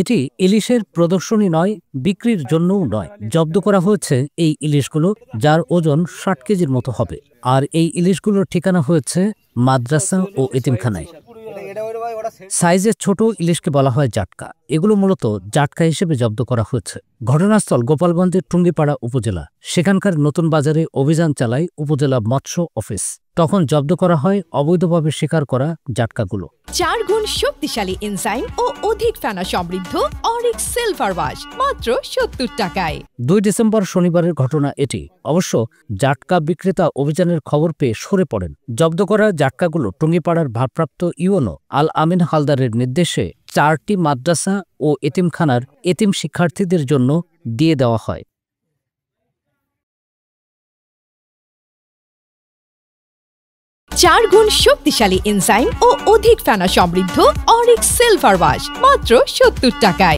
এটি ইলিশের প্রদর্শনী নয়, বিক্রির জন্যও নয়। জব্দ করা হয়েছে এই ইলিশগুলো, যার ওজন ৬০ কেজির মতো হবে। আর এই ইলিশগুলোর ঠিকানা হয়েছে মাদ্রাসা ও এতিমখানায়। সাইজের ছোট ইলিশকে বলা হয় জাটকা। এগুলো মূলত জাটকা হিসেবে জব্দ করা হয়েছে। ঘটনাস্থল গোপালগঞ্জের টুঙ্গিপাড়া উপজেলা। সেখানকার নতুন বাজারে অভিযান চালায় উপজেলা মৎস্য অফিস। তখন জব্দ করা হয় অবৈধভাবে শিকার করা জাটকাগুলো। ৪ গুণ শক্তিশালী এনজাইম ও অধিক ফেনা সমৃদ্ধ অরিক্স সিলভার ওয়াশ মাত্র ৭০ টাকায়। ২ ডিসেম্বর শনিবারের ঘটনা এটি। অবশ্য জাটকা বিক্রেতা অভিযানের খবর পেয়ে সরে পড়েন। জব্দ করা জাটকাগুলো টুঙ্গিপাড়ার ভারপ্রাপ্ত ইউনো আল আমিন হালদারের নির্দেশে ৪টি মাদ্রাসা ও এতিমখানার এতিম শিক্ষার্থীদের জন্য দিয়ে দেওয়া হয়। ৪ গুণ শক্তিশালী এনজাইম ও অধিক ফেনা সমৃদ্ধ অরিক্স সিলভার ওয়াশ মাত্র ৭০ টাকায়।